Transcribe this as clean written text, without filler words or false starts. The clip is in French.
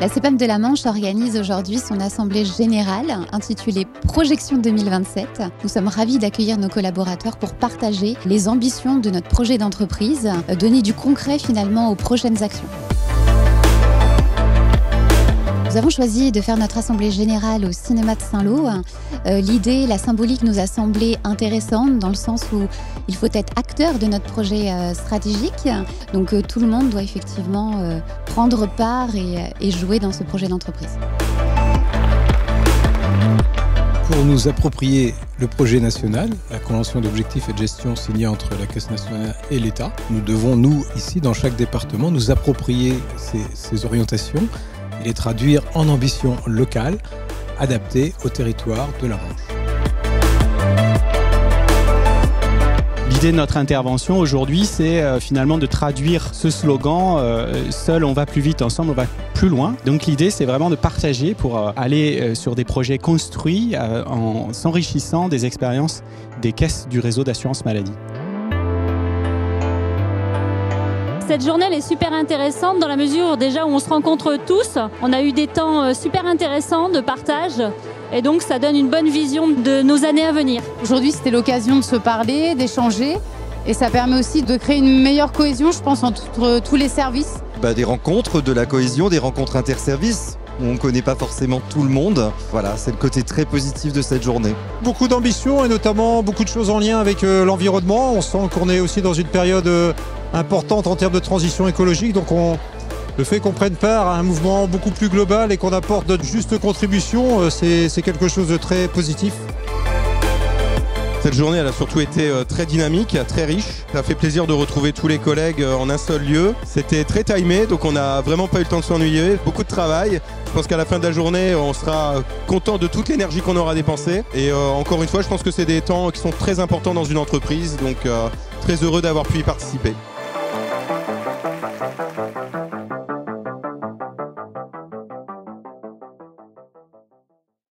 La CPAM de la Manche organise aujourd'hui son assemblée générale intitulée Projection 2027. Nous sommes ravis d'accueillir nos collaborateurs pour partager les ambitions de notre projet d'entreprise, donner du concret finalement aux prochaines actions. Nous avons choisi de faire notre assemblée générale au cinéma de Saint-Lô. L'idée, la symbolique nous a semblé intéressante dans le sens où il faut être acteur de notre projet stratégique. Donc tout le monde doit effectivement prendre part et jouer dans ce projet d'entreprise. Pour nous approprier le projet national, la convention d'objectifs et de gestion signée entre la Caisse nationale et l'État, nous devons, nous, ici, dans chaque département, nous approprier ces orientations et les traduire en ambition locale, adaptée au territoire de la Manche. L'idée de notre intervention aujourd'hui, c'est finalement de traduire ce slogan « Seul on va plus vite, ensemble on va plus loin ». Donc l'idée, c'est vraiment de partager pour aller sur des projets construits en s'enrichissant des expériences des caisses du réseau d'assurance maladie. Cette journée elle est super intéressante dans la mesure déjà où on se rencontre tous. On a eu des temps super intéressants de partage et donc ça donne une bonne vision de nos années à venir. Aujourd'hui, c'était l'occasion de se parler, d'échanger et ça permet aussi de créer une meilleure cohésion, je pense, entre tous les services. Des rencontres, de la cohésion, des rencontres interservices. On ne connaît pas forcément tout le monde. Voilà, c'est le côté très positif de cette journée. Beaucoup d'ambition et notamment beaucoup de choses en lien avec l'environnement. On sent qu'on est aussi dans une période importante en termes de transition écologique. Donc le fait qu'on prenne part à un mouvement beaucoup plus global et qu'on apporte notre juste contribution, c'est quelque chose de très positif. Cette journée, elle a surtout été très dynamique, très riche. Ça fait plaisir de retrouver tous les collègues en un seul lieu. C'était très timé, donc on n'a vraiment pas eu le temps de s'ennuyer. Beaucoup de travail. Je pense qu'à la fin de la journée, on sera content de toute l'énergie qu'on aura dépensée. Et encore une fois, je pense que c'est des temps qui sont très importants dans une entreprise. Donc très heureux d'avoir pu y participer.